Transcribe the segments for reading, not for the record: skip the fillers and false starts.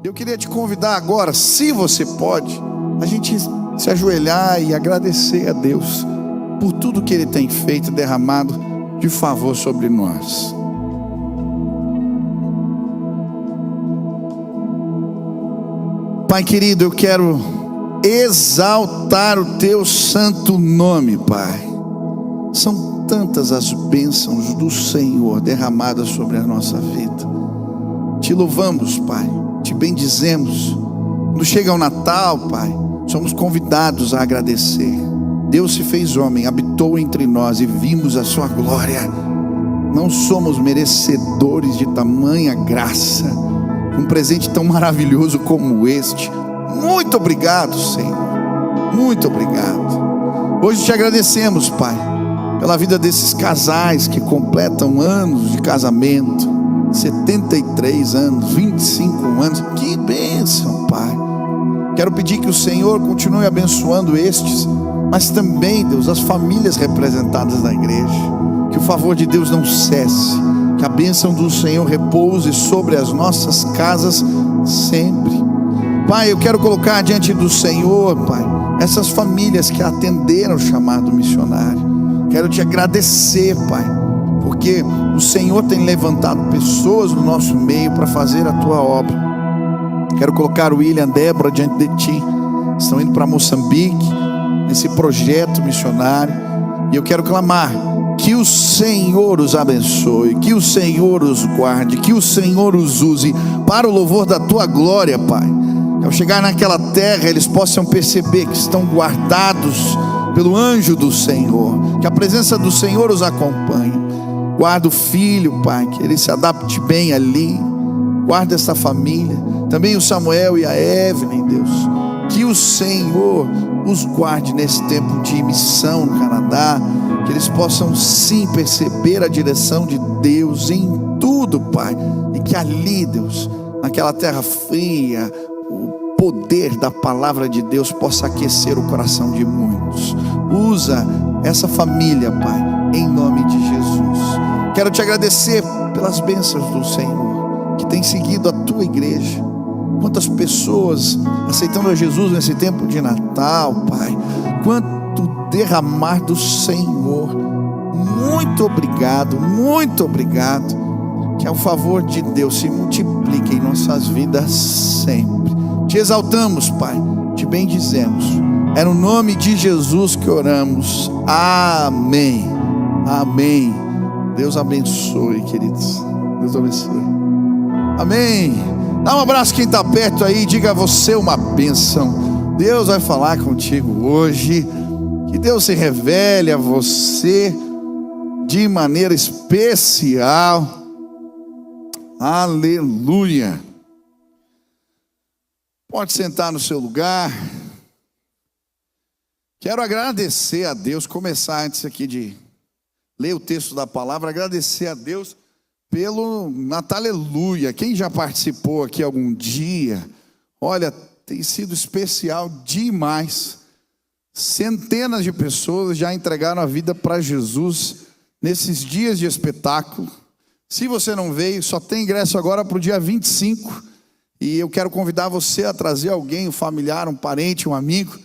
Eu queria te convidar agora, se você pode, a gente se ajoelhar e agradecer a Deus por tudo que Ele tem feito e derramado de favor sobre nós. Pai querido, eu quero exaltar o Teu santo nome, Pai. São tantas as bênçãos do Senhor derramadas sobre a nossa vida. Te louvamos, Pai, te bendizemos. Quando chega o Natal, Pai, somos convidados a agradecer. Deus se fez homem, habitou entre nós e vimos a sua glória. Não somos merecedores de tamanha graça, um presente tão maravilhoso como este. Muito obrigado, Senhor, muito obrigado. Hoje te agradecemos, Pai, pela vida desses casais que completam anos de casamento, 73 anos, 25 anos, que bênção, Pai. Quero pedir que o Senhor continue abençoando estes, mas também, Deus, as famílias representadas na igreja. Que o favor de Deus não cesse, que a bênção do Senhor repouse sobre as nossas casas sempre. Pai, eu quero colocar diante do Senhor, Pai, essas famílias que atenderam o chamado missionário. Quero te agradecer, Pai, porque o Senhor tem levantado pessoas no nosso meio para fazer a tua obra. Quero colocar o William e a Débora diante de ti. Estão indo para Moçambique, nesse projeto missionário. E eu quero clamar que o Senhor os abençoe, que o Senhor os guarde, que o Senhor os use para o louvor da tua glória, Pai. Ao chegar naquela terra, eles possam perceber que estão guardados pelo anjo do Senhor, que a presença do Senhor os acompanhe. Guarda o filho, Pai, que ele se adapte bem ali. Guarda essa família, também o Samuel e a Evelyn, Deus. Que o Senhor os guarde nesse tempo de missão no Canadá, que eles possam sim perceber a direção de Deus em tudo, Pai, e que ali, Deus, naquela terra fria, o poder da palavra de Deus possa aquecer o coração de muitos. Usa essa família, Pai, em nome de Jesus. Quero te agradecer pelas bênçãos do Senhor, que tem seguido a tua igreja. Quantas pessoas aceitando a Jesus nesse tempo de Natal, Pai. Quanto derramar do Senhor. Muito obrigado, muito obrigado. Que o favor de Deus se multiplique em nossas vidas sempre. Te exaltamos, Pai, te bendizemos. É no nome de Jesus que oramos. Amém. Amém. Deus abençoe, queridos. Deus abençoe. Amém. Dá um abraço quem está perto aí, diga a você uma bênção. Deus vai falar contigo hoje. Que Deus se revele a você de maneira especial. Aleluia. Pode sentar no seu lugar. Quero agradecer a Deus, começar antes aqui de ler o texto da palavra, agradecer a Deus pelo Nataleluia. Quem já participou aqui algum dia, olha, tem sido especial demais. Centenas de pessoas já entregaram a vida para Jesus nesses dias de espetáculo. Se você não veio, só tem ingresso agora para o dia 25. E eu quero convidar você a trazer alguém, um familiar, um parente, um amigo.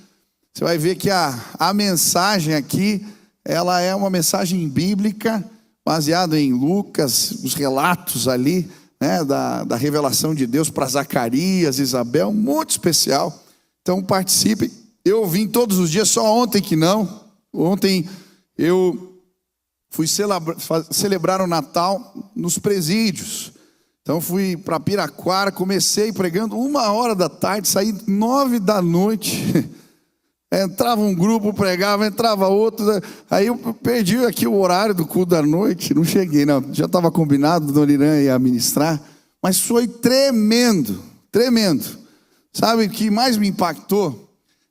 Você vai ver que a mensagem aqui, ela é uma mensagem bíblica, baseada em Lucas, os relatos ali, né, da revelação de Deus para Zacarias, Isabel, muito especial. Então participem. Eu vim todos os dias, só ontem que não. Ontem eu fui celebrar o Natal nos presídios. Então fui para Piraquara, comecei pregando 1h da tarde, saí 9 da noite. Entrava um grupo, pregava, entrava outro. Aí eu perdi aqui o horário do culto da noite. Não cheguei, não. Já estava combinado, Dona Irã ia ministrar. Mas foi tremendo, tremendo. Sabe o que mais me impactou?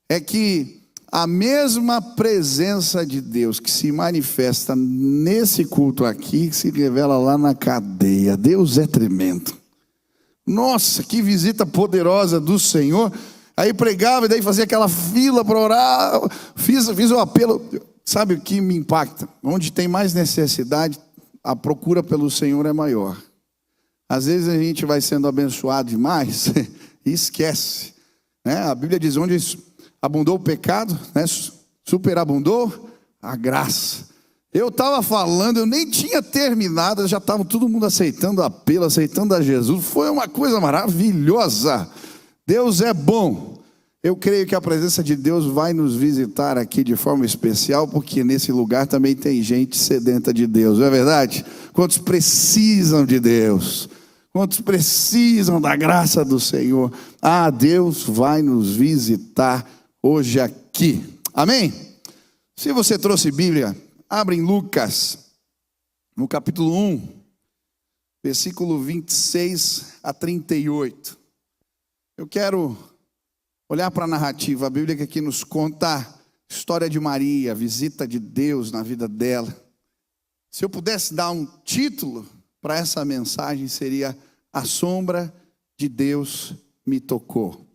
É que a mesma presença de Deus que se manifesta nesse culto aqui, se revela lá na cadeia. Deus é tremendo. Nossa, que visita poderosa do Senhor. Aí pregava e daí fazia aquela fila para orar. Fiz o apelo. Sabe o que me impacta? Onde tem mais necessidade, a procura pelo Senhor é maior. Às vezes a gente vai sendo abençoado demais e esquece, né? A Bíblia diz: onde abundou o pecado, né, superabundou a graça. Eu estava falando, eu nem tinha terminado, já estava todo mundo aceitando o apelo, aceitando a Jesus. Foi uma coisa maravilhosa. Deus é bom. Eu creio que a presença de Deus vai nos visitar aqui de forma especial, porque nesse lugar também tem gente sedenta de Deus, não é verdade? Quantos precisam de Deus? Quantos precisam da graça do Senhor? Ah, Deus vai nos visitar hoje aqui. Amém? Se você trouxe Bíblia, abre em Lucas, no capítulo 1, versículo 26 a 38. Eu quero olhar para a narrativa, a Bíblia que aqui nos conta a história de Maria, a visita de Deus na vida dela. Se eu pudesse dar um título para essa mensagem, seria: A sombra de Deus me tocou.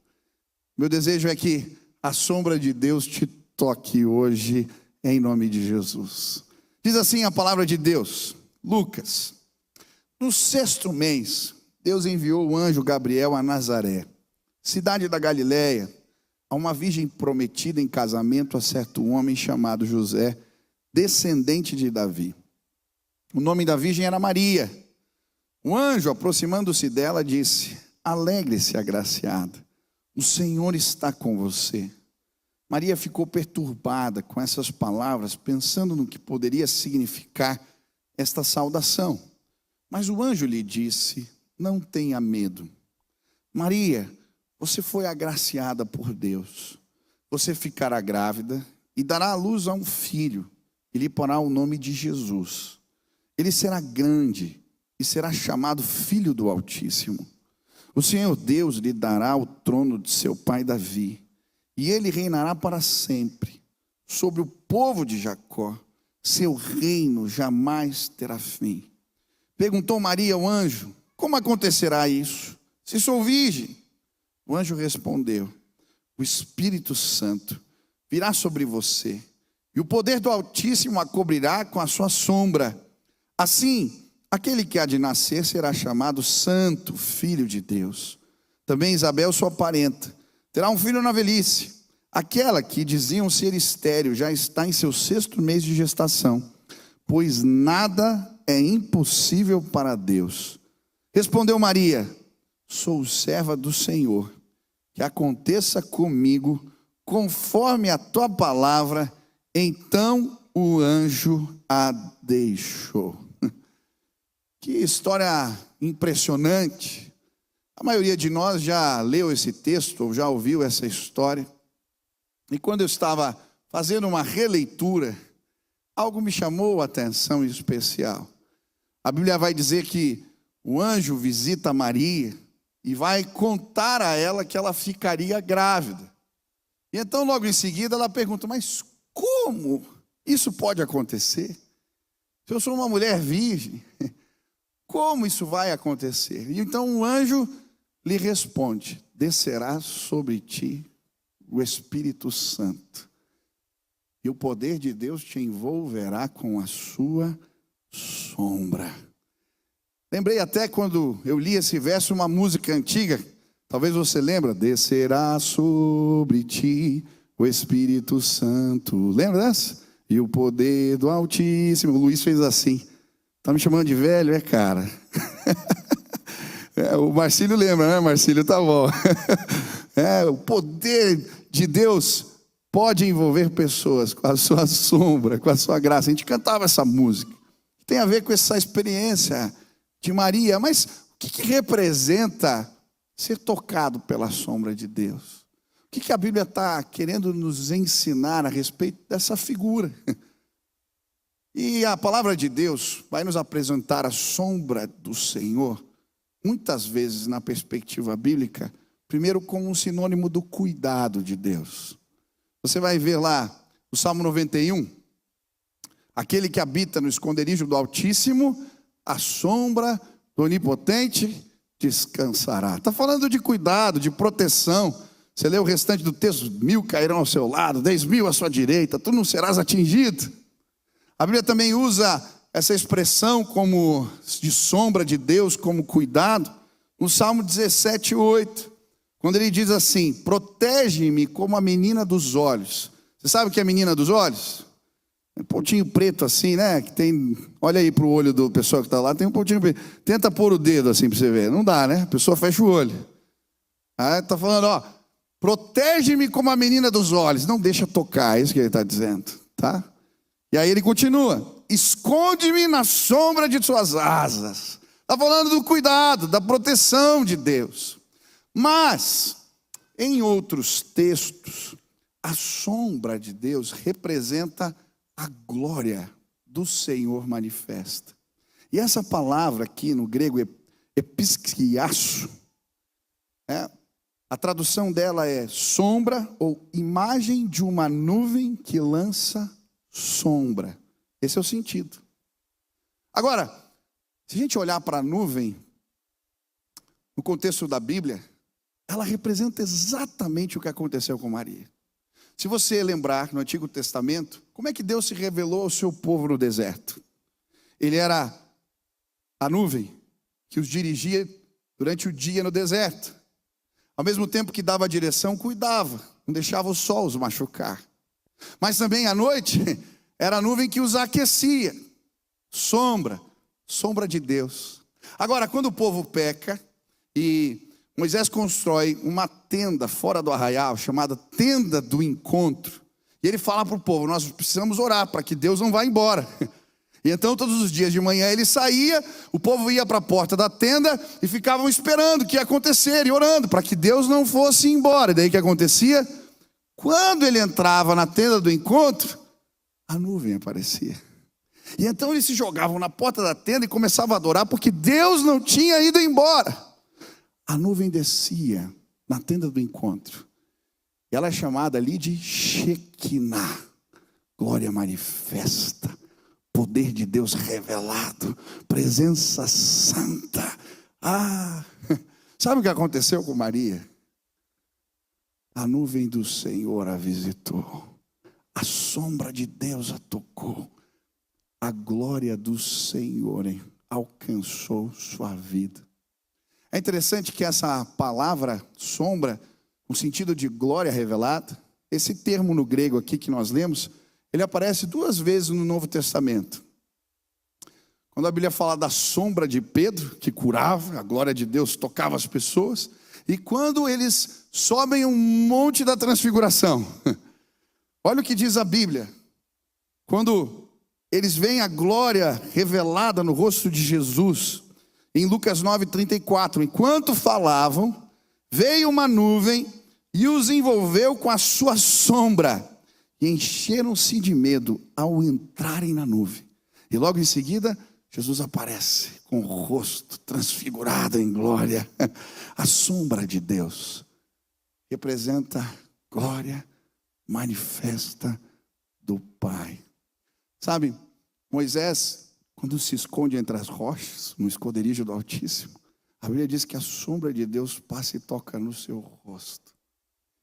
Meu desejo é que a sombra de Deus te toque hoje, em nome de Jesus. Diz assim a palavra de Deus, Lucas: no 6º mês, Deus enviou o anjo Gabriel a Nazaré, cidade da Galileia, a uma virgem prometida em casamento a certo homem chamado José, descendente de Davi. O nome da virgem era Maria. O anjo, aproximando-se dela, disse: alegre-se, agraciada, o Senhor está com você. Maria ficou perturbada com essas palavras, pensando no que poderia significar esta saudação. Mas o anjo lhe disse: não tenha medo. Maria, você foi agraciada por Deus. Você ficará grávida e dará à luz a um filho, e lhe porá o nome de Jesus. Ele será grande e será chamado Filho do Altíssimo. O Senhor Deus lhe dará o trono de seu pai Davi, e ele reinará para sempre sobre o povo de Jacó. Seu reino jamais terá fim. Perguntou Maria ao anjo: como acontecerá isso, se sou virgem? O anjo respondeu: o Espírito Santo virá sobre você, e o poder do Altíssimo a cobrirá com a sua sombra. Assim, aquele que há de nascer será chamado Santo, Filho de Deus. Também Isabel, sua parenta, terá um filho na velhice. Aquela que diziam ser estéril já está em seu 6º mês de gestação, pois nada é impossível para Deus. Respondeu Maria: sou serva do Senhor, que aconteça comigo conforme a tua palavra. Então o anjo a deixou. Que história impressionante. A maioria de nós já leu esse texto, ou já ouviu essa história. E quando eu estava fazendo uma releitura, algo me chamou a atenção em especial. A Bíblia vai dizer que o anjo visita Maria e vai contar a ela que ela ficaria grávida. E então logo em seguida ela pergunta: mas como isso pode acontecer? Se eu sou uma mulher virgem, como isso vai acontecer? E então o anjo lhe responde: descerá sobre ti o Espírito Santo, e o poder de Deus te envolverá com a sua sombra. Lembrei até, quando eu li esse verso, uma música antiga, talvez você lembre: descerá sobre ti o Espírito Santo. Lembra dessa? E o poder do Altíssimo. O Luiz fez assim. Tá me chamando de velho, cara? O Marcílio lembra, né? Marcílio, tá bom. O poder de Deus pode envolver pessoas com a sua sombra, com a sua graça. A gente cantava essa música. Tem a ver com essa experiência de Maria. Mas o que representa ser tocado pela sombra de Deus? O que a Bíblia está querendo nos ensinar a respeito dessa figura? E a palavra de Deus vai nos apresentar a sombra do Senhor, muitas vezes na perspectiva bíblica, primeiro como um sinônimo do cuidado de Deus. Você vai ver lá o Salmo 91, aquele que habita no esconderijo do Altíssimo, a sombra do Onipotente descansará. Está falando de cuidado, de proteção. Você lê o restante do texto: 1000 cairão ao seu lado, 10.000 à sua direita, tu não serás atingido. A Bíblia também usa essa expressão como de sombra de Deus, como cuidado, no Salmo 17:8. quando ele diz assim: protege-me como a menina dos olhos. Você sabe o que é a menina dos olhos? Um pontinho preto assim, né? Que tem, olha aí para o olho do pessoal que está lá, tem um pontinho preto. Tenta pôr o dedo assim para você ver. Não dá, né? A pessoa fecha o olho. Aí está falando, ó, protege-me como a menina dos olhos. Não deixa tocar, é isso que ele está dizendo, tá? E aí ele continua: esconde-me na sombra de suas asas. Está falando do cuidado, da proteção de Deus. Mas, em outros textos, a sombra de Deus representa a glória do Senhor manifesta. E essa palavra aqui no grego é episkiasso, a tradução dela é sombra ou imagem de uma nuvem que lança sombra. Esse é o sentido. Agora, se a gente olhar para a nuvem, no contexto da Bíblia, ela representa exatamente o que aconteceu com Maria. Se você lembrar, no Antigo Testamento, como é que Deus se revelou ao seu povo no deserto? Ele era a nuvem que os dirigia durante o dia no deserto. Ao mesmo tempo que dava a direção, cuidava, não deixava o sol os machucar. Mas também à noite, era a nuvem que os aquecia. Sombra de Deus. Agora, quando o povo peca e Moisés constrói uma tenda fora do arraial, chamada tenda do encontro. E ele fala para o povo: nós precisamos orar para que Deus não vá embora. E então todos os dias de manhã ele saía, o povo ia para a porta da tenda e ficavam esperando o que ia acontecer e orando para que Deus não fosse embora. E daí o que acontecia? Quando ele entrava na tenda do encontro, a nuvem aparecia. E então eles se jogavam na porta da tenda e começavam a adorar, porque Deus não tinha ido embora. A nuvem descia na tenda do encontro. E ela é chamada ali de Shekinah, glória manifesta, poder de Deus revelado, presença santa. Sabe o que aconteceu com Maria? A nuvem do Senhor a visitou, a sombra de Deus a tocou, a glória do Senhor alcançou sua vida. É interessante que essa palavra sombra, no sentido de glória revelada, esse termo no grego aqui que nós lemos, ele aparece 2 vezes no Novo Testamento. Quando a Bíblia fala da sombra de Pedro, que curava, a glória de Deus tocava as pessoas, e quando eles sobem um monte da transfiguração. Olha o que diz a Bíblia. Quando eles veem a glória revelada no rosto de Jesus, em Lucas 9:34, enquanto falavam, veio uma nuvem e os envolveu com a sua sombra, e encheram-se de medo ao entrarem na nuvem. E logo em seguida, Jesus aparece com o rosto transfigurado em glória. A sombra de Deus representa glória manifesta do Pai. Sabe, Moisés, quando se esconde entre as rochas, no esconderijo do Altíssimo, a Bíblia diz que a sombra de Deus passa e toca no seu rosto.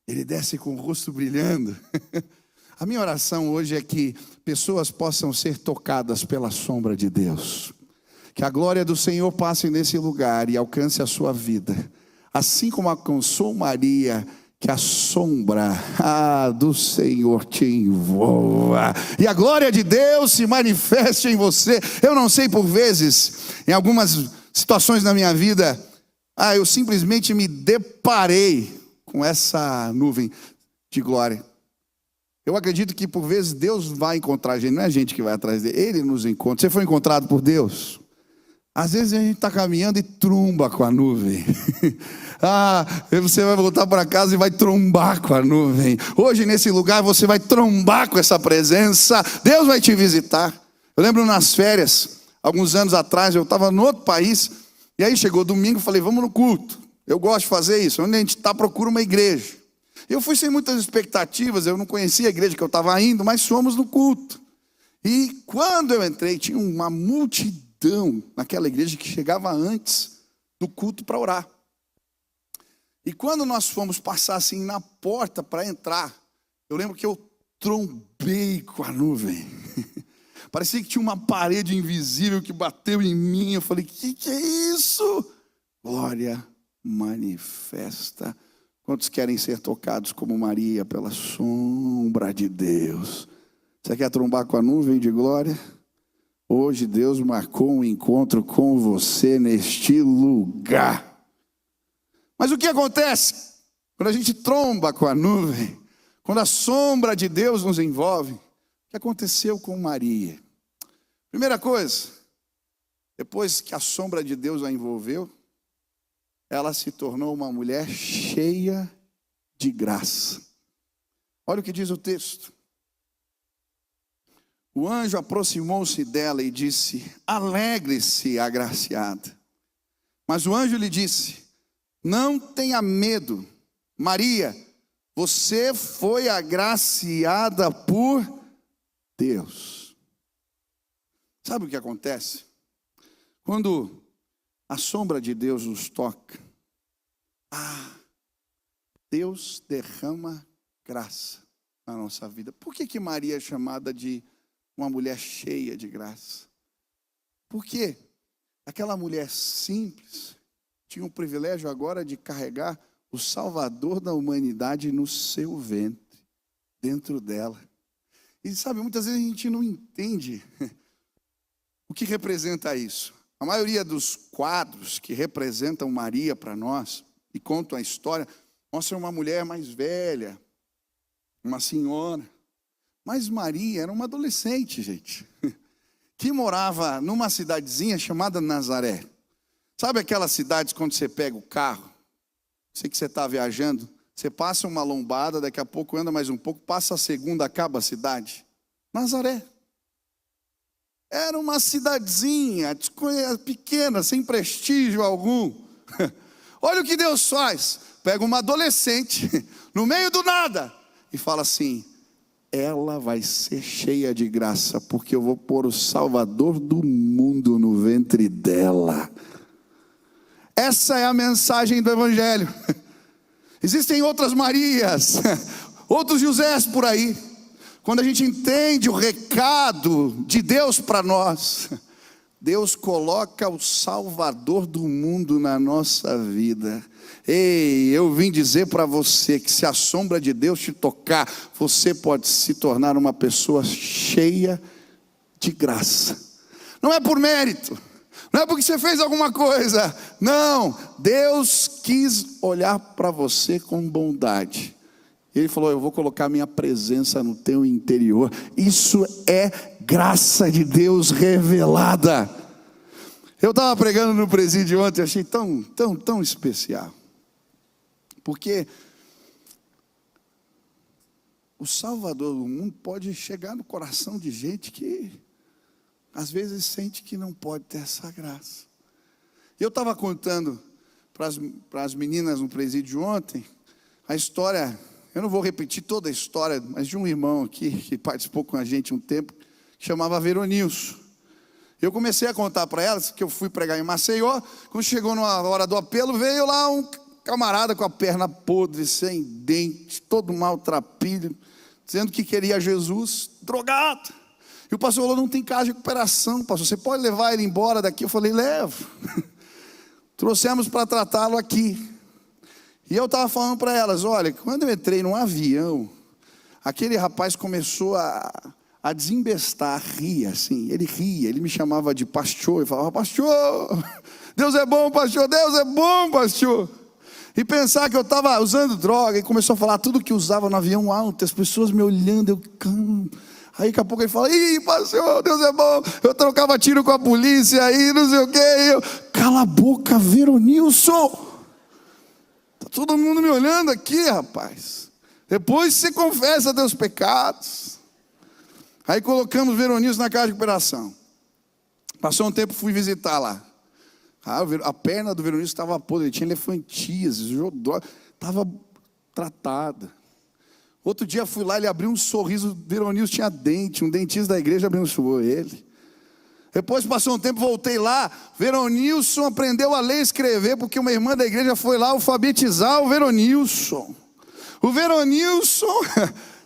Ele desce com o rosto brilhando. A minha oração hoje é que pessoas possam ser tocadas pela sombra de Deus. Que a glória do Senhor passe nesse lugar e alcance a sua vida. Assim como alcançou Maria, que a sombra do Senhor te envolva. E a glória de Deus se manifeste em você. Eu não sei, por vezes, em algumas situações na minha vida, eu simplesmente me deparei com essa nuvem de glória. Eu acredito que por vezes Deus vai encontrar a gente, não é a gente que vai atrás dele, Ele nos encontra. Você foi encontrado por Deus? Às vezes a gente está caminhando e tromba com a nuvem. Você vai voltar para casa e vai trombar com a nuvem. Hoje nesse lugar você vai trombar com essa presença. Deus vai te visitar. Eu lembro nas férias, alguns anos atrás, eu estava em outro país. E aí chegou domingo, falei, vamos no culto. Eu gosto de fazer isso. Onde a gente está, procura uma igreja. Eu fui sem muitas expectativas, eu não conhecia a igreja que eu estava indo, mas fomos no culto. E quando eu entrei, tinha uma multidão naquela igreja que chegava antes do culto para orar. E quando nós fomos passar assim na porta para entrar, eu lembro que eu trombei com a nuvem. Parecia que tinha uma parede invisível que bateu em mim. Eu falei, que é isso? Glória manifesta Quantos querem ser tocados como Maria pela sombra de Deus? Você quer trombar com a nuvem de glória? Hoje Deus marcou um encontro com você neste lugar. Mas o que acontece quando a gente tromba com a nuvem? Quando a sombra de Deus nos envolve? O que aconteceu com Maria? Primeira coisa, depois que a sombra de Deus a envolveu, ela se tornou uma mulher cheia de graça. Olha o que diz o texto. O anjo aproximou-se dela e disse: alegre-se, agraciada. Mas o anjo lhe disse: não tenha medo, Maria, você foi agraciada por Deus. Sabe o que acontece? Quando a sombra de Deus nos toca, Deus derrama graça na nossa vida. Por que Maria é chamada de uma mulher cheia de graça? Porque aquela mulher simples tinha o privilégio agora de carregar o Salvador da humanidade no seu ventre, dentro dela. E sabe, muitas vezes a gente não entende o que representa isso. A maioria dos quadros que representam Maria para nós e contam a história, mostram uma mulher mais velha, uma senhora. Mas Maria era uma adolescente, gente, que morava numa cidadezinha chamada Nazaré. Sabe aquelas cidades quando você pega o carro, sei que você está viajando, você passa uma lombada, daqui a pouco anda mais um pouco, passa a segunda, acaba a cidade? Nazaré. Era uma cidadezinha pequena, sem prestígio algum. Olha o que Deus faz. Pega uma adolescente, no meio do nada, e fala assim: ela vai ser cheia de graça, porque eu vou pôr o Salvador do mundo no ventre dela. Essa é a mensagem do Evangelho. Existem outras Marias, outros Josés por aí. Quando a gente entende o recado de Deus para nós, Deus coloca o Salvador do mundo na nossa vida. Ei, eu vim dizer para você que se a sombra de Deus te tocar, você pode se tornar uma pessoa cheia de graça. Não é por mérito, não é porque você fez alguma coisa, não. Deus quis olhar para você com bondade. Ele falou: eu vou colocar minha presença no teu interior. Isso é graça de Deus revelada. Eu estava pregando no presídio ontem, achei tão especial. Porque o Salvador do mundo pode chegar no coração de gente que às vezes sente que não pode ter essa graça. Eu estava contando para as meninas no presídio ontem a história. Eu não vou repetir toda a história, mas de um irmão aqui que participou com a gente um tempo, que chamava Veronilson. Eu comecei a contar para elas que eu fui pregar em Maceió. Quando chegou na hora do apelo, veio lá um camarada com a perna podre, sem dente, todo maltrapilho, dizendo que queria Jesus, drogado. E o pastor falou: não tem casa de recuperação, pastor, você pode levar ele embora daqui? Eu falei: levo. Trouxemos para tratá-lo aqui. E eu estava falando para elas: olha, quando eu entrei num avião, aquele rapaz começou a desembestar, a rir assim. Ele ria, ele me chamava de pastor. Eu falava: pastor, Deus é bom, pastor, Deus é bom, pastor. E pensar que eu estava usando droga. E começou a falar tudo que usava no avião alto, as pessoas me olhando, eu calmo. Aí daqui a pouco ele fala: ih, pastor, Deus é bom, eu trocava tiro com a polícia aí, não sei o quê. Eu: cala a boca, Veronilson. Está todo mundo me olhando aqui, rapaz. Depois você confessa teus pecados. Aí colocamos Veronilson na casa de recuperação. Passou um tempo, fui visitar lá. A perna do Veronilson estava podre, ele tinha elefantíase, estava tratada. Outro dia fui lá, ele abriu um sorriso, o Veronilson tinha dente, um dentista da igreja abençoou ele. Depois passou um tempo, voltei lá, Veronilson aprendeu a ler e escrever, porque uma irmã da igreja foi lá alfabetizar o Veronilson. O Veronilson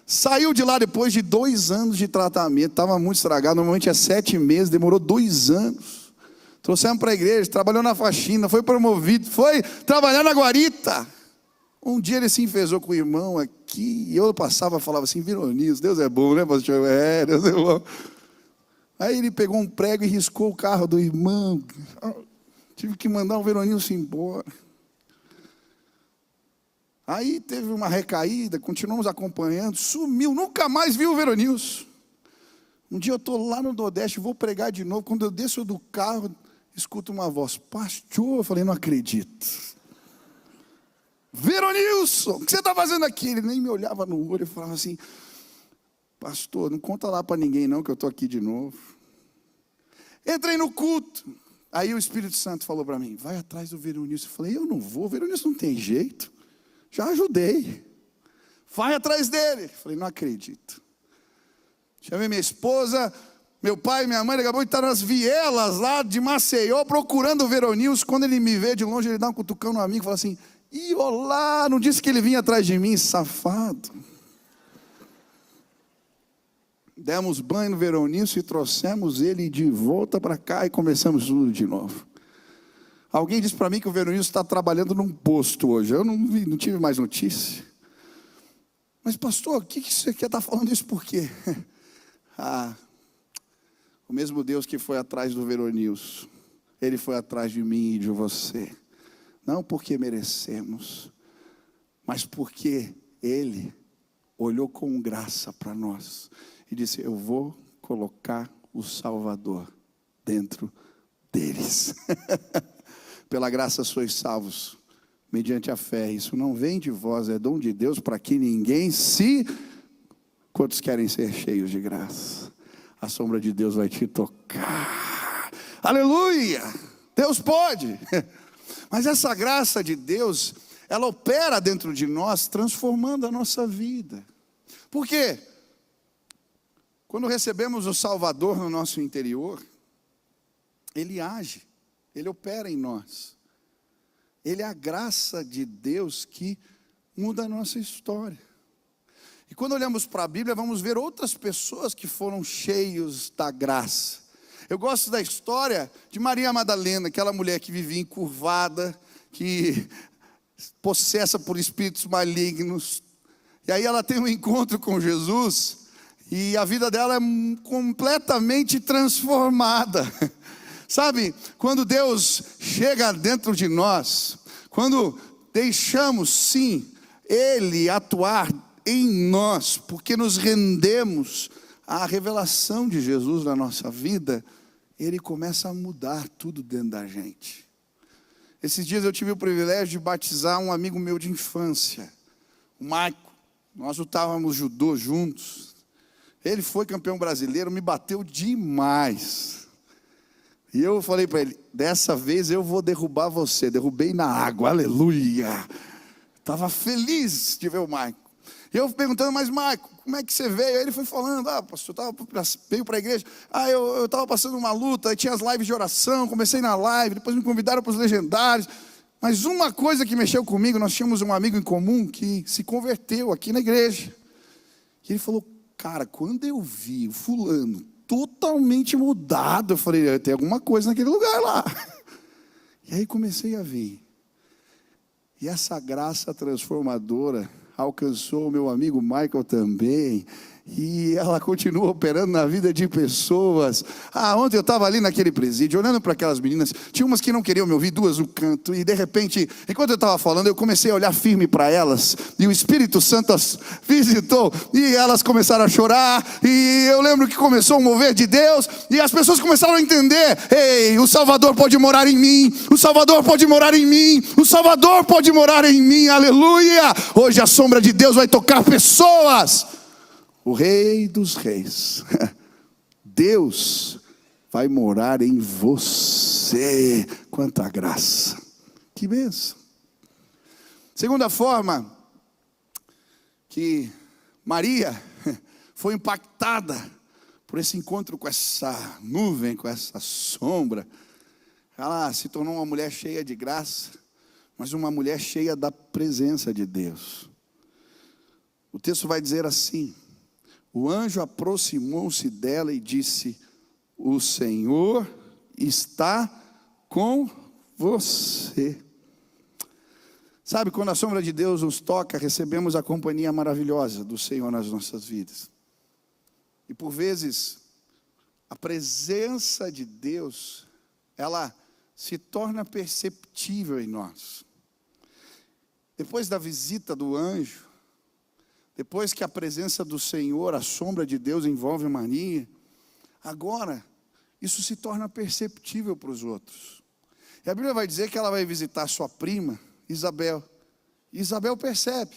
saiu de lá depois de 2 anos de tratamento, estava muito estragado, normalmente é 7 meses, demorou 2 anos. Trouxemos para a igreja, trabalhou na faxina, foi promovido, foi trabalhar na guarita. Um dia ele se enfezou com o irmão aqui, e eu passava e falava assim, Veronius, Deus é bom, né, pastor? É, Deus é bom. Aí ele pegou um prego e riscou o carro do irmão. Tive que mandar o Veronius embora. Aí teve uma recaída, continuamos acompanhando, sumiu, nunca mais viu o Veronius. Um dia eu estou lá no Nordeste, vou pregar de novo, quando eu desço do carro, escuto uma voz, pastor, eu falei, não acredito. Veronilson, o que você está fazendo aqui? Ele nem me olhava no olho, eu falava assim, pastor, não conta lá para ninguém não, que eu estou aqui de novo. Entrei no culto, aí o Espírito Santo falou para mim, vai atrás do Veronilson. Eu falei, eu não vou, o Veronilson não tem jeito, já ajudei, vai atrás dele. Eu falei, não acredito. Chamei minha esposa, meu pai e minha mãe, acabou de estar nas vielas lá de Maceió, procurando o Veronilson. Quando ele me vê de longe, ele dá um cutucão no amigo e fala assim, ih, olá, não disse que ele vinha atrás de mim, safado. Demos banho no Veronilson e trouxemos ele de volta para cá e começamos tudo de novo. Alguém disse para mim que o Veronilson está trabalhando num posto hoje. Eu não tive mais notícia. Mas pastor, o que você quer estar falando isso por quê? O mesmo Deus que foi atrás do Veronilson, Ele foi atrás de mim e de você. Não porque merecemos, mas porque Ele olhou com graça para nós e disse, eu vou colocar o Salvador dentro deles. Pela graça sois salvos, mediante a fé. Isso não vem de vós, é dom de Deus, para que ninguém se... Quantos querem ser cheios de graça? A sombra de Deus vai te tocar. Aleluia! Deus pode. Mas essa graça de Deus, ela opera dentro de nós, transformando a nossa vida. Por quê? Quando recebemos o Salvador no nosso interior, Ele age, Ele opera em nós. Ele é a graça de Deus que muda a nossa história. E quando olhamos para a Bíblia, vamos ver outras pessoas que foram cheios da graça. Eu gosto da história de Maria Madalena, aquela mulher que vivia encurvada, que possessa por espíritos malignos. E aí ela tem um encontro com Jesus, e a vida dela é completamente transformada. Sabe, quando Deus chega dentro de nós, quando deixamos sim, Ele atuar em nós, porque nos rendemos à revelação de Jesus na nossa vida, Ele começa a mudar tudo dentro da gente. Esses dias eu tive o privilégio de batizar um amigo meu de infância, o Maico. Nós lutávamos judô juntos. Ele foi campeão brasileiro, me bateu demais. E eu falei para ele, dessa vez eu vou derrubar você. Derrubei na água, aleluia. Estava feliz de ver o Maico. E eu perguntando, mas Maico, como é que você veio? Aí ele foi falando, pastor, veio para a igreja. Eu estava passando uma luta, aí tinha as lives de oração, comecei na live, depois me convidaram para os legendários. Mas uma coisa que mexeu comigo, nós tínhamos um amigo em comum que se converteu aqui na igreja. E ele falou, cara, quando eu vi o fulano totalmente mudado, eu falei, tem alguma coisa naquele lugar lá. E aí comecei a ver. E essa graça transformadora alcançou o meu amigo Michael também, e ela continua operando na vida de pessoas. Ontem eu estava ali naquele presídio, olhando para aquelas meninas, tinha umas que não queriam me ouvir, duas no canto, e de repente, enquanto eu estava falando, eu comecei a olhar firme para elas, e o Espírito Santo as visitou, e elas começaram a chorar, e eu lembro que começou um mover de Deus, e as pessoas começaram a entender, ei, o Salvador pode morar em mim, o Salvador pode morar em mim, o Salvador pode morar em mim, aleluia. Hoje a sombra de Deus vai tocar pessoas. O Rei dos Reis, Deus vai morar em você. Quanta graça, que bênção. Segunda forma que Maria foi impactada por esse encontro com essa nuvem, com essa sombra. Ela se tornou uma mulher cheia de graça, mas uma mulher cheia da presença de Deus. O texto vai dizer assim: o anjo aproximou-se dela e disse: o Senhor está com você. Sabe, quando a sombra de Deus nos toca, recebemos a companhia maravilhosa do Senhor nas nossas vidas. E por vezes, a presença de Deus, ela se torna perceptível em nós. Depois da visita do anjo, depois que a presença do Senhor, a sombra de Deus envolve Maria, agora isso se torna perceptível para os outros. E a Bíblia vai dizer que ela vai visitar sua prima, Isabel. E Isabel percebe.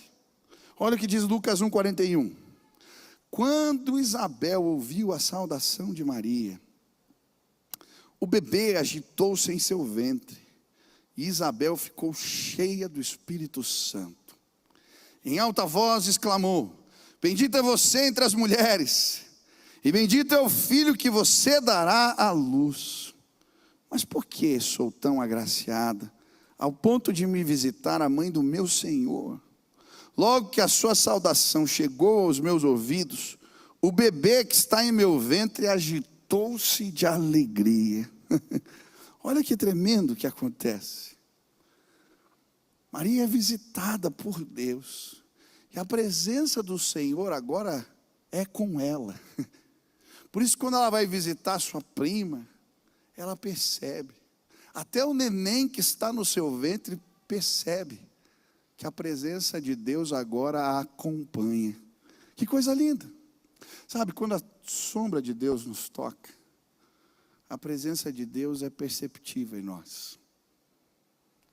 Olha o que diz Lucas 1,41. Quando Isabel ouviu a saudação de Maria, o bebê agitou-se em seu ventre, e Isabel ficou cheia do Espírito Santo. Em alta voz exclamou: bendita é você entre as mulheres, e bendito é o filho que você dará à luz. Mas por que sou tão agraciada, ao ponto de me visitar a mãe do meu Senhor? Logo que a sua saudação chegou aos meus ouvidos, o bebê que está em meu ventre agitou-se de alegria. Olha que tremendo que acontece. Maria é visitada por Deus, e a presença do Senhor agora é com ela. Por isso, quando ela vai visitar sua prima, ela percebe. Até o neném que está no seu ventre percebe que a presença de Deus agora a acompanha. Que coisa linda. Sabe, quando a sombra de Deus nos toca, a presença de Deus é perceptível em nós.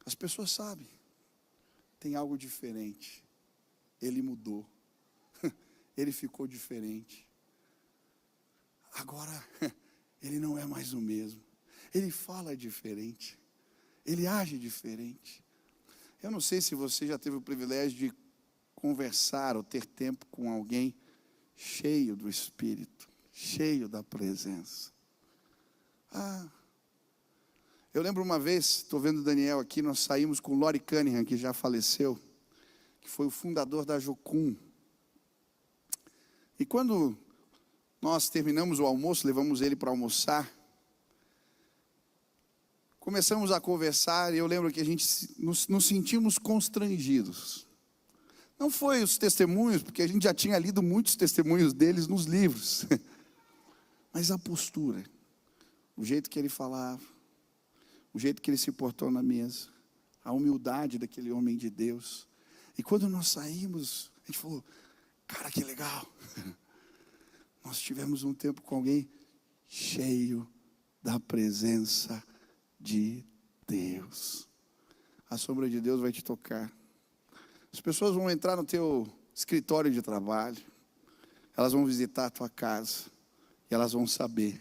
As pessoas sabem, tem algo diferente. Ele mudou, ele ficou diferente. Agora, ele não é mais o mesmo. Ele fala diferente, ele age diferente. Eu não sei se você já teve o privilégio de conversar ou ter tempo com alguém cheio do Espírito, cheio da presença. Eu lembro uma vez, estou vendo o Daniel aqui, nós saímos com o Lori Cunningham, que já faleceu, que foi o fundador da Jocum. E quando nós terminamos o almoço, levamos ele para almoçar, começamos a conversar, e eu lembro que a gente nos sentimos constrangidos. Não foi os testemunhos, porque a gente já tinha lido muitos testemunhos deles nos livros, mas a postura, o jeito que ele falava, o jeito que ele se portou na mesa, a humildade daquele homem de Deus. E quando nós saímos, a gente falou: cara, que legal. Nós tivemos um tempo com alguém cheio da presença de Deus. A sombra de Deus vai te tocar. As pessoas vão entrar no teu escritório de trabalho, elas vão visitar a tua casa, e elas vão saber.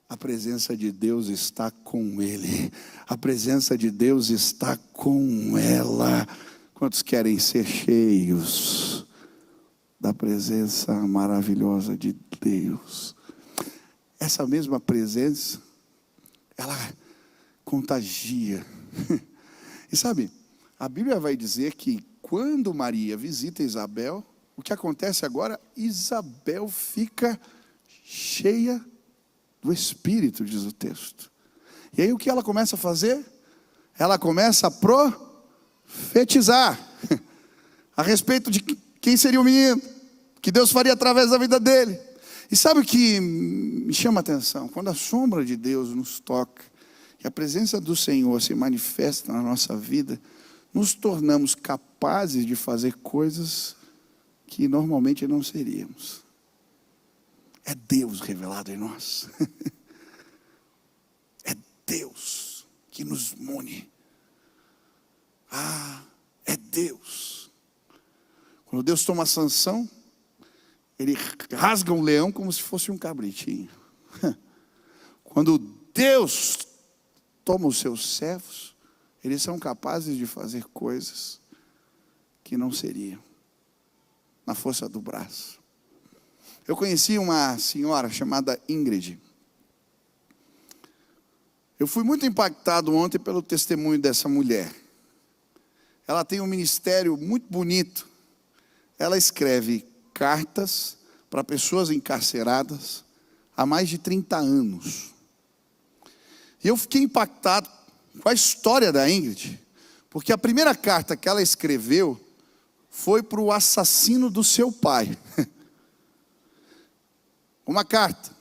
A presença de Deus está com ele. A presença de Deus está com ela. Quantos querem ser cheios da presença maravilhosa de Deus? Essa mesma presença, ela contagia. E sabe, a Bíblia vai dizer que quando Maria visita Isabel, o que acontece agora? Isabel fica cheia do Espírito, diz o texto. E aí o que ela começa a fazer? Ela começa a profetizar a respeito de quem seria o menino, que Deus faria através da vida dele. E sabe o que me chama a atenção? Quando a sombra de Deus nos toca, e a presença do Senhor se manifesta na nossa vida, nos tornamos capazes de fazer coisas que normalmente não seríamos. É Deus revelado em nós. É Deus que nos une. É Deus. Quando Deus toma Sansão, ele rasga um leão como se fosse um cabritinho. Quando Deus toma os seus servos, eles são capazes de fazer coisas que não seriam, na força do braço. Eu conheci uma senhora chamada Ingrid. Eu fui muito impactado ontem pelo testemunho dessa mulher. Ela tem um ministério muito bonito. Ela escreve cartas para pessoas encarceradas há mais de 30 anos. E eu fiquei impactado com a história da Ingrid, Porque a primeira carta que ela escreveu foi para o assassino do seu pai. Uma carta,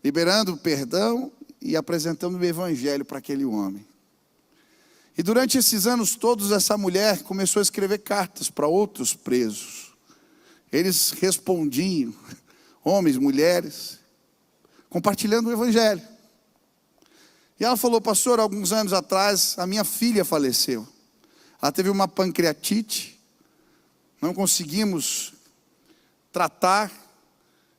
liberando perdão e apresentando o evangelho para aquele homem. E durante esses anos todos, essa mulher começou a escrever cartas para outros presos. Eles respondiam, homens, mulheres, compartilhando o evangelho. E ela falou: pastor, alguns anos atrás, a minha filha faleceu. Ela teve uma pancreatite, não conseguimos tratar,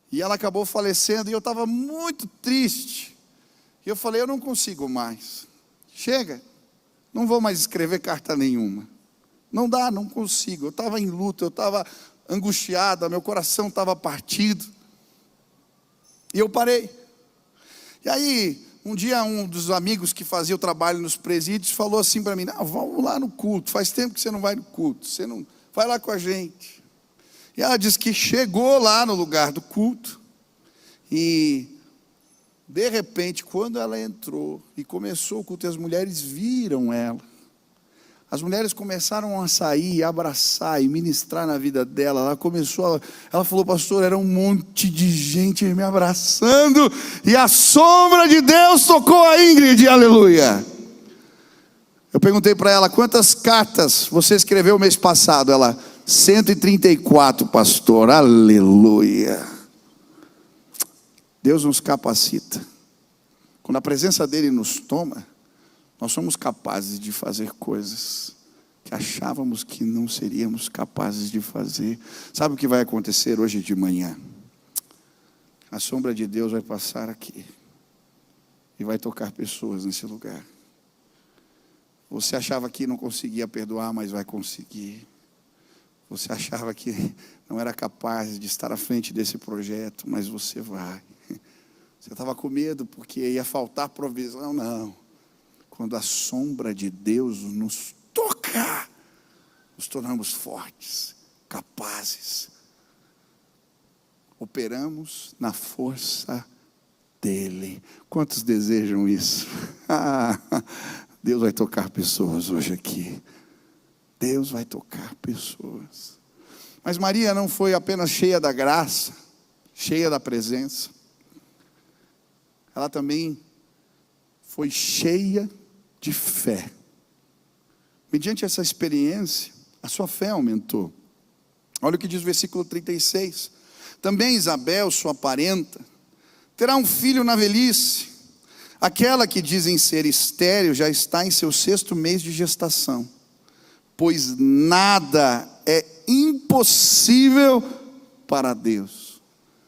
e ela acabou falecendo, e eu estava muito triste. E eu falei: eu não consigo mais. Chega, não vou mais escrever carta nenhuma. Não dá, não consigo. Eu estava em luto, eu estava angustiado, meu coração estava partido. E eu parei. E aí, um dia um dos amigos que fazia o trabalho nos presídios falou assim para mim: não, vamos lá no culto, faz tempo que você não vai no culto, você não vai lá com a gente. E ela disse que chegou lá no lugar do culto, e de repente, quando ela entrou e começou o culto, as mulheres viram ela. As mulheres começaram a sair, abraçar e ministrar na vida dela. Ela falou: pastor, era um monte de gente me abraçando, e a sombra de Deus tocou a Ingrid, aleluia. Eu perguntei para ela: quantas cartas você escreveu mês passado? Ela: 134, pastor, aleluia. Deus nos capacita. Quando a presença dele nos toma, nós somos capazes de fazer coisas que achávamos que não seríamos capazes de fazer. Sabe o que vai acontecer hoje de manhã? A sombra de Deus vai passar aqui e vai tocar pessoas nesse lugar. Você achava que não conseguia perdoar, mas vai conseguir. Você achava que não era capaz de estar à frente desse projeto, mas você vai. Você estava com medo porque ia faltar provisão. Não. Quando a sombra de Deus nos toca, nos tornamos fortes, capazes. Operamos na força dele. Quantos desejam isso? Deus vai tocar pessoas hoje aqui. Deus vai tocar pessoas. Mas Maria não foi apenas cheia da graça, cheia da presença. Ela também foi cheia de fé. Mediante essa experiência, a sua fé aumentou. Olha o que diz o versículo 36. Também Isabel, sua parenta, terá um filho na velhice. Aquela que dizem ser estéril já está em seu 6º mês de gestação. Pois nada é impossível para Deus.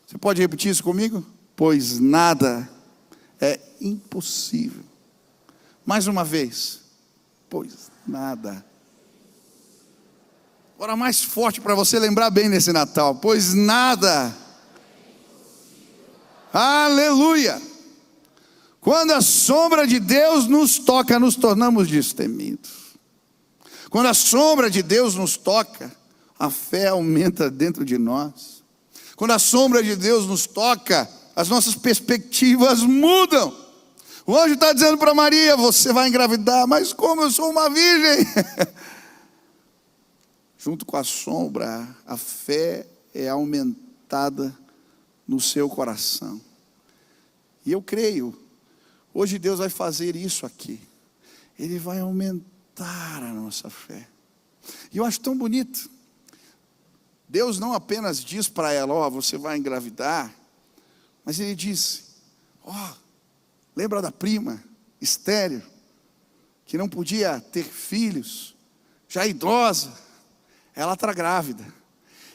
Você pode repetir isso comigo? Pois nada é impossível. Mais uma vez. Pois nada. Agora mais forte para você lembrar bem nesse Natal. Pois nada. Aleluia. Quando a sombra de Deus nos toca, nos tornamos destemidos. Quando a sombra de Deus nos toca, a fé aumenta dentro de nós. Quando a sombra de Deus nos toca, as nossas perspectivas mudam. O anjo está dizendo para Maria: você vai engravidar, mas como eu sou uma virgem? Junto com a sombra, a fé é aumentada no seu coração. E eu creio, hoje Deus vai fazer isso aqui. Ele vai aumentar a nossa fé. E eu acho tão bonito. Deus não apenas diz para ela: ó, você vai engravidar, mas Ele diz: ó, lembra da prima estéril, que não podia ter filhos, já idosa, ela está grávida.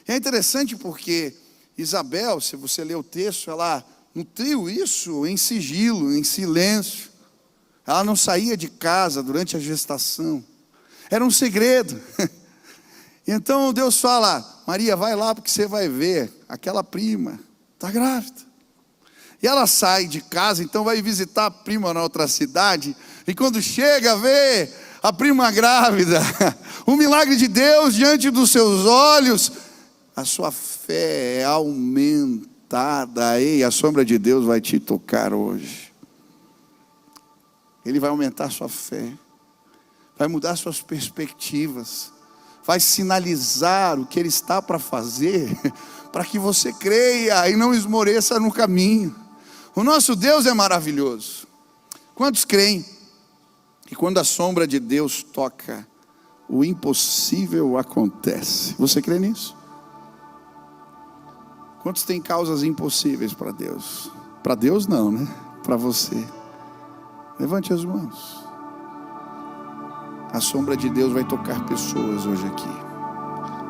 E é interessante porque Isabel, se você ler o texto, ela nutriu isso em sigilo, em silêncio. Ela não saía de casa durante a gestação. Era um segredo. E então Deus fala: Maria, vai lá porque você vai ver, aquela prima está grávida. E ela sai de casa, então vai visitar a prima na outra cidade. E quando chega, vê a prima grávida. O milagre de Deus diante dos seus olhos. A sua fé é aumentada. E a sombra de Deus vai te tocar hoje. Ele vai aumentar a sua fé. vai mudar suas perspectivas, vai sinalizar o que Ele está para fazer, para que você creia e não esmoreça no caminho. O nosso Deus é maravilhoso. Quantos creem que quando a sombra de Deus toca, o impossível acontece? Você crê nisso? Quantos têm causas impossíveis para Deus? Para Deus não, né? Para você. Levante as mãos. A sombra de Deus vai tocar pessoas hoje aqui.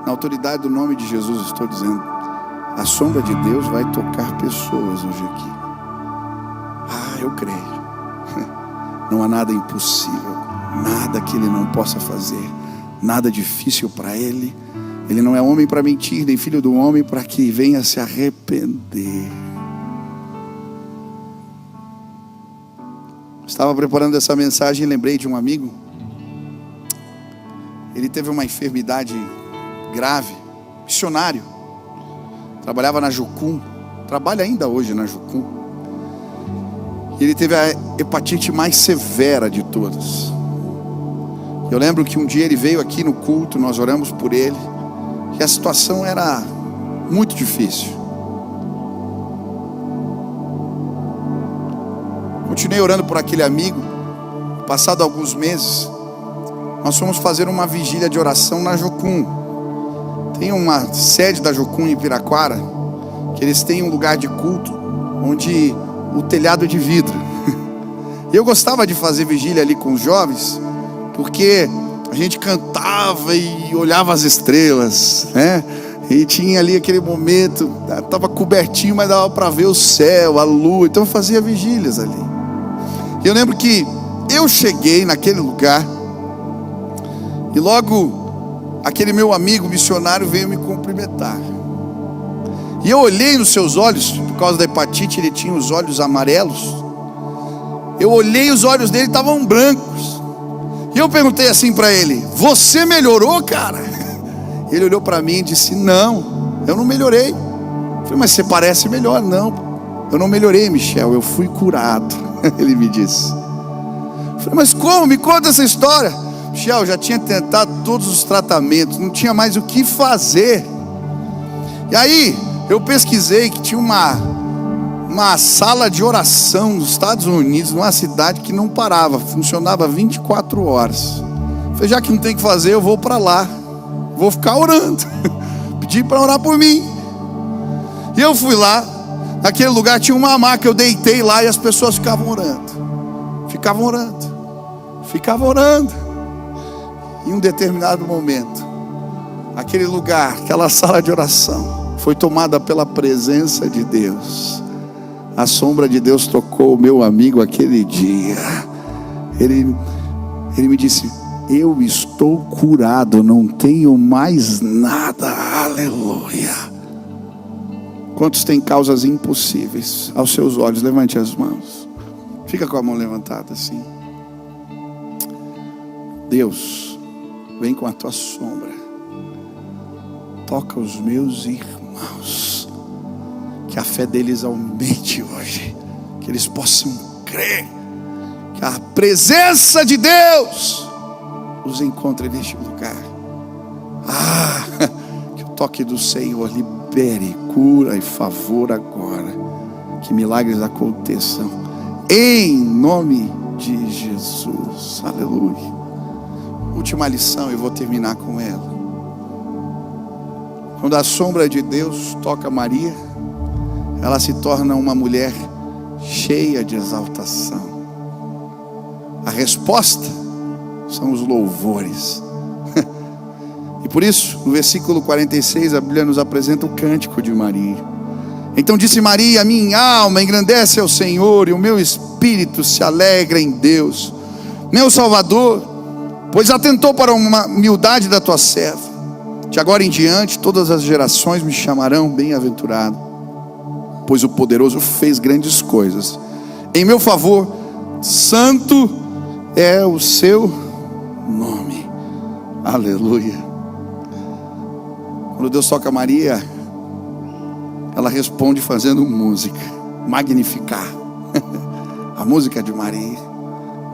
Na autoridade do nome de Jesus estou dizendo, a sombra de Deus vai tocar pessoas hoje aqui. Ah, eu creio. Não há nada impossível, nada que Ele não possa fazer, nada difícil para Ele. Ele não é homem para mentir, nem filho do homem para que venha se arrepender. Estava preparando essa mensagem e lembrei de um amigo. Ele teve uma enfermidade grave, missionário. Trabalhava na Jucum, trabalha ainda hoje na Jucum. Ele teve a hepatite mais severa de todas. Eu lembro que um dia ele veio aqui no culto, nós oramos por ele, que a situação era muito difícil. Continuei orando por aquele amigo. Passado alguns meses, nós fomos fazer uma vigília de oração na Jucum. Tem uma sede da Jucum em Piraquara, que eles têm um lugar de culto, onde o telhado é de vidro. Eu gostava de fazer vigília ali com os jovens, porque a gente cantava e olhava as estrelas, né? E tinha ali aquele momento, estava cobertinho, mas dava para ver o céu, a lua. Então eu fazia vigílias ali. E eu lembro que eu cheguei naquele lugar e logo aquele meu amigo missionário veio me cumprimentar. E eu olhei nos seus olhos, por causa da hepatite, ele tinha os olhos amarelos. Eu olhei, os olhos dele estavam brancos. E eu perguntei assim para ele: você melhorou, cara? Ele olhou para mim e disse: não, eu não melhorei. Eu falei: mas você parece melhor. Não, eu não melhorei, Michel, eu fui curado. Ele me disse. Eu falei: mas como? Me conta essa história. Michel, eu já tinha tentado todos os tratamentos, não tinha mais o que fazer. E aí eu pesquisei que tinha uma sala de oração nos Estados Unidos, numa cidade que não parava, funcionava 24 horas. Eu falei: já que não tem o que fazer, eu vou para lá, vou ficar orando. Pedi para orar por mim. E eu fui lá. Naquele lugar tinha uma maca, eu deitei lá e as pessoas ficavam orando. Ficavam orando. Ficavam orando. Em um determinado momento, aquele lugar, aquela sala de oração, foi tomada pela presença de Deus. A sombra de Deus tocou o meu amigo aquele dia. Ele me disse: eu estou curado, não tenho mais nada. Aleluia. Quantos têm causas impossíveis aos seus olhos? Levante as mãos. Fica com a mão levantada assim. Deus, vem com a tua sombra. Toca os meus irmãos. Que a fé deles aumente hoje. Que eles possam crer. Que a presença de Deus os encontre neste lugar. Que o toque do Senhor libere cura e favor agora. Que milagres aconteçam. Em nome de Jesus. Aleluia. Última lição, eu vou terminar com ela. Quando a sombra de Deus toca Maria, ela se torna uma mulher cheia de exaltação. A resposta são os louvores. E por isso, no versículo 46, a Bíblia nos apresenta o cântico de Maria. Então disse Maria: minha alma engrandece ao Senhor, e o meu espírito se alegra em Deus, meu Salvador, pois atentou para uma humildade da tua serva. De agora em diante, todas as gerações me chamarão bem-aventurado, pois o poderoso fez grandes coisas em meu favor. Santo é o seu nome. Aleluia. Quando Deus toca Maria, ela responde fazendo música, magnificar. A música de Maria,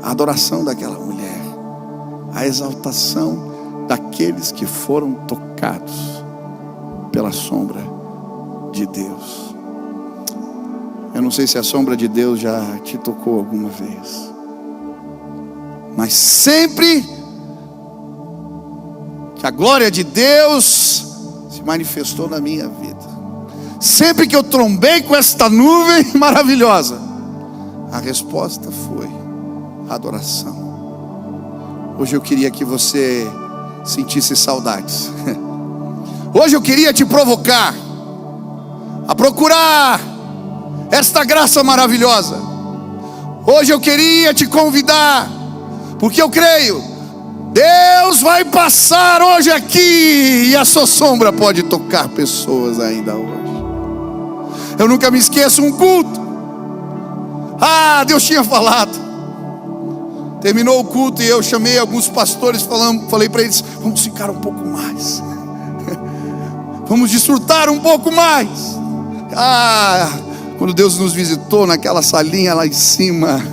a adoração daquela mulher, a exaltação daqueles que foram tocados pela sombra de Deus. Eu não sei se a sombra de Deus já te tocou alguma vez, mas sempre que a glória de Deus se manifestou na minha vida, sempre que eu trombei com esta nuvem maravilhosa, a resposta foi adoração. Hoje eu queria que você sentisse saudades. Hoje eu queria te provocar a procurar esta graça maravilhosa. Hoje eu queria te convidar, porque eu creio, Deus vai passar hoje aqui, e a sua sombra pode tocar pessoas ainda hoje. Eu nunca me esqueço um culto. Deus tinha falado. Terminou o culto e eu chamei alguns pastores, falei para eles: vamos ficar um pouco mais, vamos desfrutar um pouco mais. Quando Deus nos visitou naquela salinha lá em cima,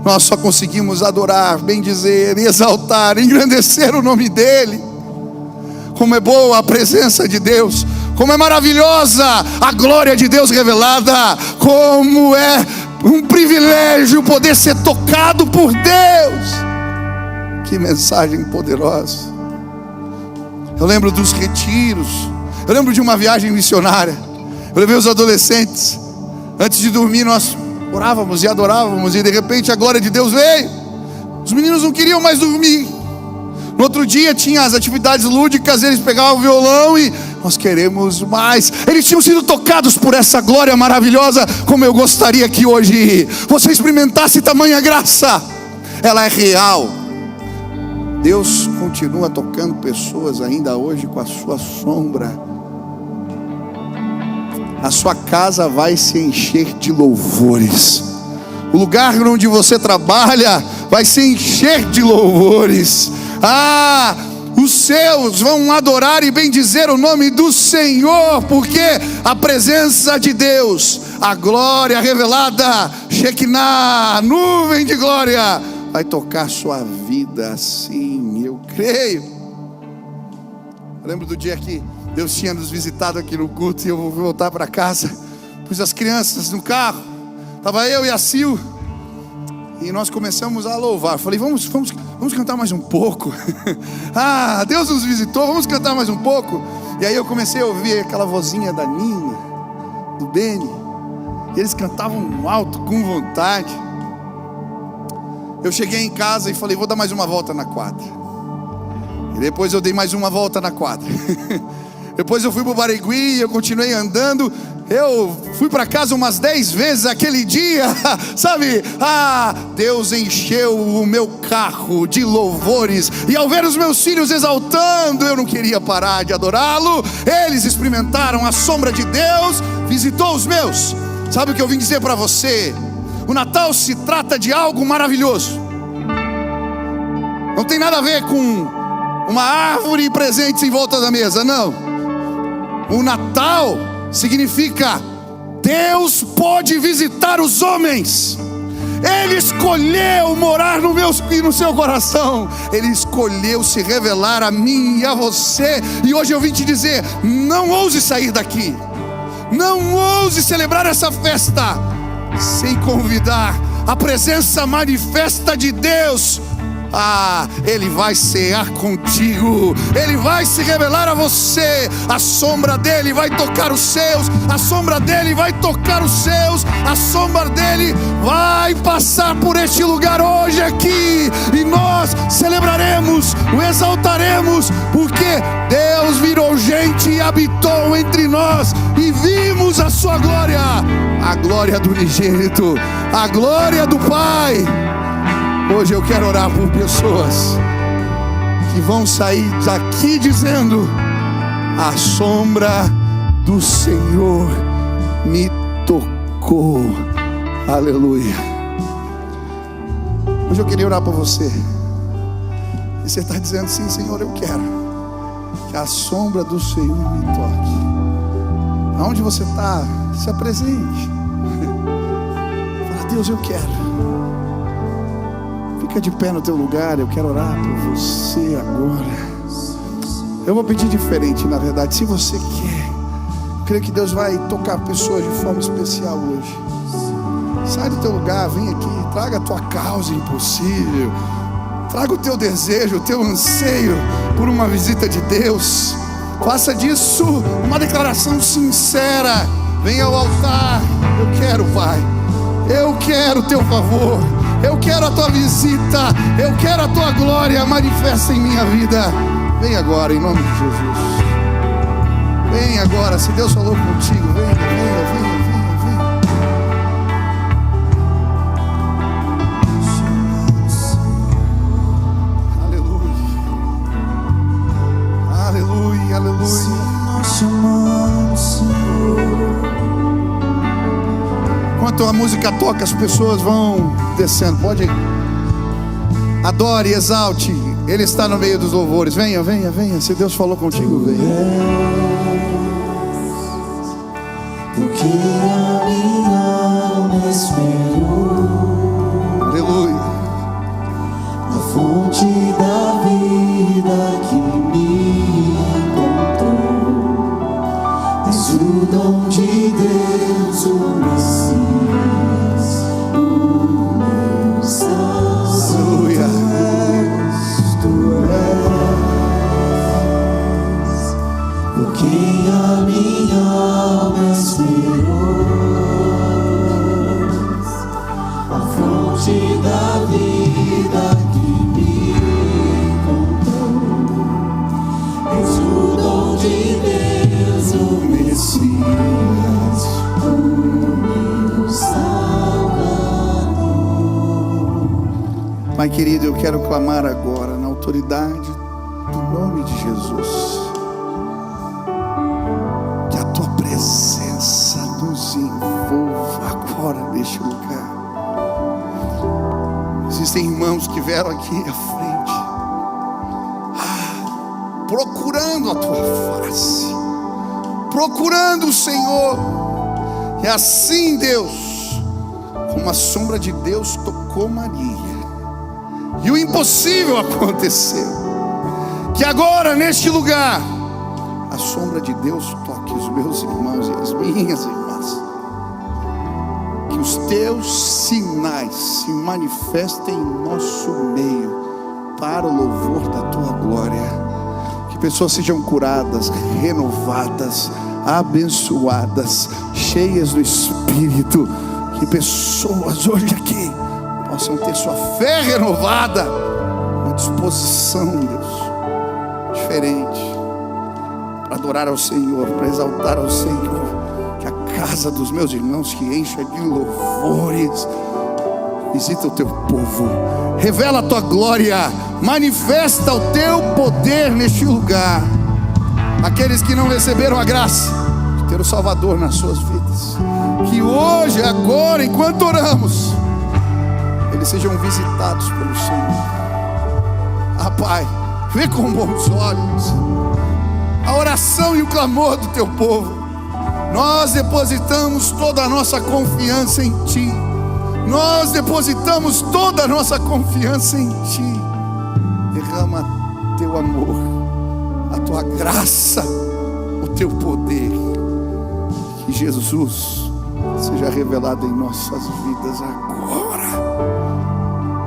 nós só conseguimos adorar, bendizer, exaltar, engrandecer o nome dEle. Como é boa a presença de Deus, como é maravilhosa a glória de Deus revelada, como é um privilégio poder ser tocado por Deus. Que mensagem poderosa. Eu lembro dos retiros, eu lembro de uma viagem missionária. Eu levei os adolescentes. Antes de dormir nós orávamos e adorávamos, e de repente a glória de Deus veio. Os meninos não queriam mais dormir. No outro dia tinha as atividades lúdicas, eles pegavam o violão e nós queremos mais. Eles tinham sido tocados por essa glória maravilhosa, como eu gostaria que hoje você experimentasse tamanha graça. Ela é real. Deus continua tocando pessoas ainda hoje com a sua sombra. A sua casa vai se encher de louvores. O lugar onde você trabalha vai se encher de louvores. Os seus vão adorar e bendizer o nome do Senhor, porque a presença de Deus, a glória revelada, Shekinah, nuvem de glória, vai tocar sua vida. Sim, eu creio. Eu lembro do dia que Deus tinha nos visitado aqui no culto, e eu vou voltar para casa, pus as crianças no carro, estava eu e a Sil, e nós começamos a louvar. Falei, vamos cantar mais um pouco. Deus nos visitou, vamos cantar mais um pouco. E aí eu comecei a ouvir aquela vozinha da Nina, do Beni, e eles cantavam alto, com vontade. Eu cheguei em casa e falei, vou dar mais uma volta na quadra. E depois eu dei mais uma volta na quadra. Depois eu fui para o Barigui e eu continuei andando. Eu fui para casa umas 10 vezes aquele dia, sabe? Deus encheu o meu carro de louvores. E ao ver os meus filhos exaltando, eu não queria parar de adorá-lo. Eles experimentaram a sombra de Deus, visitou os meus. Sabe o que eu vim dizer para você? O Natal se trata de algo maravilhoso. Não tem nada a ver com uma árvore e presentes em volta da mesa, não. O Natal significa Deus pode visitar os homens. Ele escolheu morar no meu e no seu coração. Ele escolheu se revelar a mim e a você. E hoje eu vim te dizer, não ouse sair daqui, não ouse celebrar essa festa sem convidar a presença manifesta de Deus. Ele vai cear contigo, Ele vai se revelar a você. A sombra dEle vai tocar os seus, a sombra dEle vai tocar os seus, a sombra dEle vai passar por este lugar hoje aqui. E nós celebraremos, o exaltaremos, porque Deus virou gente e habitou entre nós, e vimos a sua glória, a glória do unigênito, a glória do Pai. Hoje eu quero orar por pessoas que vão sair daqui dizendo: a sombra do Senhor me tocou. Aleluia. Hoje eu queria orar por você. E você está dizendo: sim, Senhor, eu quero que a sombra do Senhor me toque. Aonde você está, se apresente. Fala: Deus, eu quero. Fica de pé no teu lugar, eu quero orar por você agora. Eu vou pedir diferente, na verdade. Se você quer, eu creio que Deus vai tocar pessoas de forma especial hoje. Sai do teu lugar, vem aqui, traga a tua causa impossível, traga o teu desejo, o teu anseio por uma visita de Deus. Faça disso uma declaração sincera. Venha ao altar. Eu quero, Pai, eu quero o teu favor, eu quero a tua visita, eu quero a tua glória manifesta em minha vida. Vem agora, em nome de Jesus. Vem agora, se Deus falou contigo, venha, venha, venha, venha, venha. Aleluia, aleluia, aleluia. Enquanto a música toca, as pessoas vão descendo. Pode ir. Adore, exalte. Ele está no meio dos louvores. Venha, venha, venha. Se Deus falou contigo, venha. Porque a minha alma esperou. Aleluia. A fonte da vida que me encontrou. És o dom de Deus, o Messias, o meu Salvador. Aleluia. Por quem a minha alma esperou, a fonte da vida que me encontrou. És o dom de Deus, o Messias, o meu Salvador. Pai querido, eu quero clamar agora na autoridade do nome de Jesus, que a tua presença nos envolva agora neste lugar. Existem irmãos que vieram aqui à frente, procurando a tua face, procurando o Senhor. E assim, Deus, como a sombra de Deus tocou Maria, e o impossível aconteceu, que agora neste lugar a sombra de Deus toque os meus irmãos e as minhas irmãs, que os teus sinais se manifestem em nosso meio para o louvor da tua glória. Que pessoas sejam curadas, renovadas, abençoadas, cheias do Espírito. Que pessoas hoje aqui possam ter sua fé renovada, uma disposição, Deus, diferente, para adorar ao Senhor, para exaltar ao Senhor. Que a casa dos meus irmãos que encha de louvores. Visita o teu povo, revela a tua glória, manifesta o teu poder neste lugar. Aqueles que não receberam a graça de ter o Salvador nas suas vidas, que hoje, agora, enquanto oramos, eles sejam visitados pelo Senhor. Pai, vê com bons olhos a oração e o clamor do teu povo. Nós depositamos toda a nossa confiança em Ti. Nós depositamos toda a nossa confiança em Ti. Derrama teu amor, a tua graça, o teu poder. Que Jesus seja revelado em nossas vidas agora.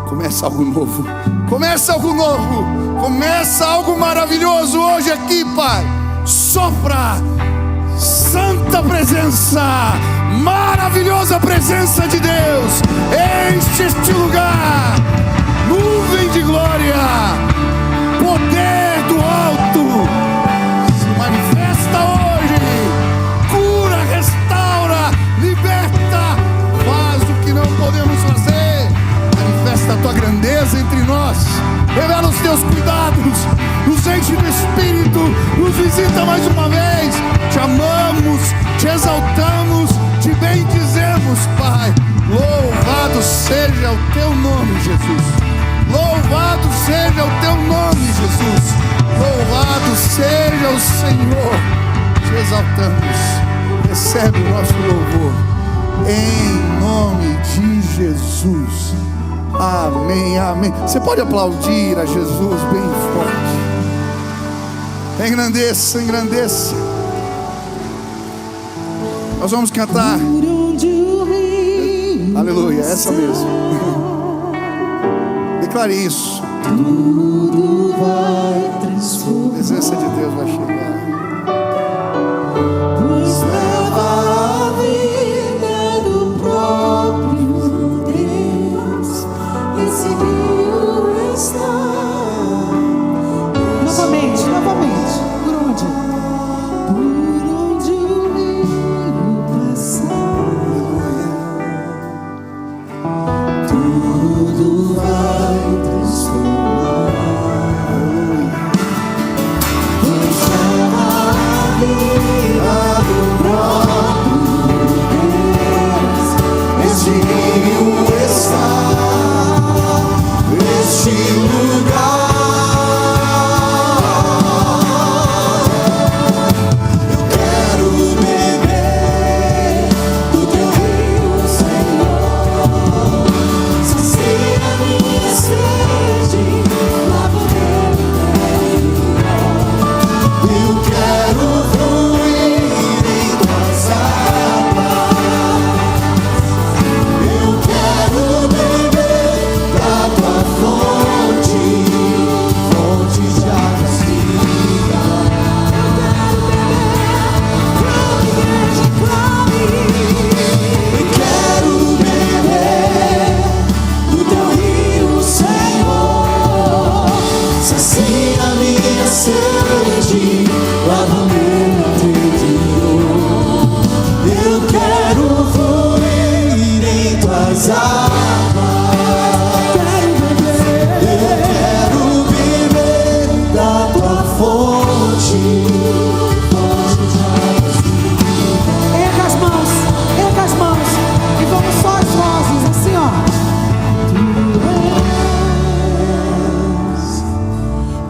Começa algo novo, começa algo novo, começa algo maravilhoso hoje aqui, Pai. Sopra, santa presença, maravilhosa presença de Deus, enche este lugar, nuvem de glória, poder do alto, se manifesta hoje, cura, restaura, liberta, faz o que não podemos fazer, manifesta a tua grandeza entre nós, revela os teus cuidados, nos enche do Espírito, nos visita mais uma vez. Te amamos, te exaltamos, te bendizemos, Pai. Louvado seja o teu nome, Jesus. Louvado seja o teu nome, Jesus. Louvado seja o Senhor. Te exaltamos. Recebe o nosso louvor em nome de Jesus. Amém, amém. Você pode aplaudir a Jesus bem forte. Engrandeça, engrandeça. Nós vamos cantar. Aleluia, essa mesmo. Declare isso. Tudo vai transformar. A presença de Deus vai chegar. Pois leva a vida do próprio Deus. Esse rio está. Novamente, novamente. Por onde? Por onde o rio passar. Tudo vai transformar. Pois leva a vida do próprio Deus. Este rio está neste lugar. Eu quero beber do teu rio, Senhor. Sacia minha sede, lava o meu interior. Eu quero fluir em tuas águas. Eu quero beber da tua fonte, fonte de águas vivas. Eu quero beber do teu rio, Senhor. Sacia minha sede, lava o meu interior. Eu quero fluir em tuas águas. Eu quero beber da tua fonte, fonte de águas vivas. Erga as mãos e vamos só as vozes assim, ó.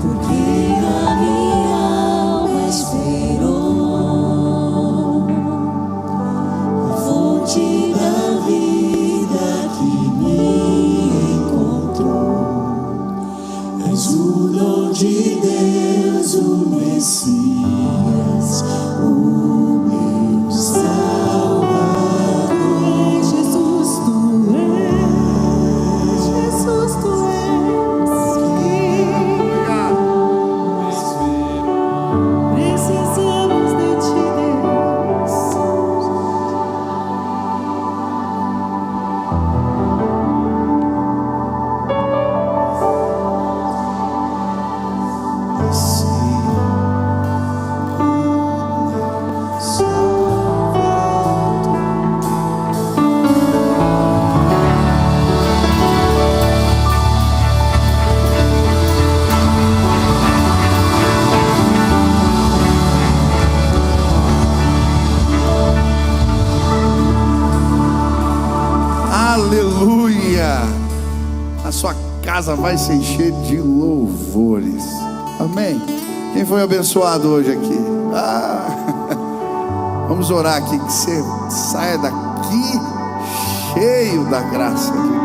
Porque a minha alma esperou a fonte da vida que me encontrou. És o dom de Deus, o Messias, o meu Salvador. Jesus, tu és, Jesus, tu és. Precisamos de ti, Deus. Aleluia. A sua casa vai se encher de louvores. Amém. Quem foi abençoado hoje aqui? Vamos orar aqui, que você saia daqui cheio da graça de Deus.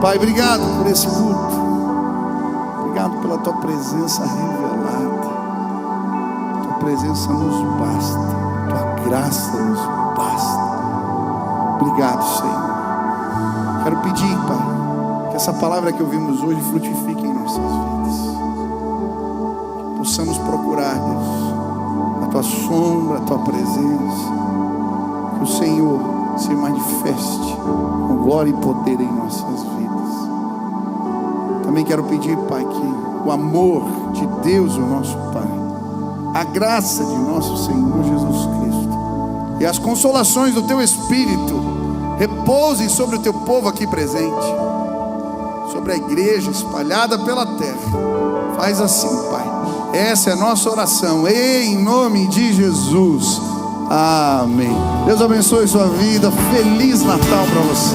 Pai, obrigado por esse culto. Obrigado pela tua presença revelada. Tua presença nos basta. Tua graça nos basta. Obrigado, Senhor. Quero pedir, Pai, que essa palavra que ouvimos hoje frutifique em nossas vidas. Que possamos procurar, Deus, a tua sombra, a tua presença. Que o Senhor se manifeste com glória e poder em nossas vidas. Também quero pedir, Pai, que o amor de Deus, o nosso Pai, a graça de nosso Senhor Jesus Cristo e as consolações do teu Espírito repousem sobre o teu povo aqui presente, sobre a igreja espalhada pela terra. Faz assim, Pai. Essa é a nossa oração, em nome de Jesus. Amém. Deus abençoe sua vida. Feliz Natal para você.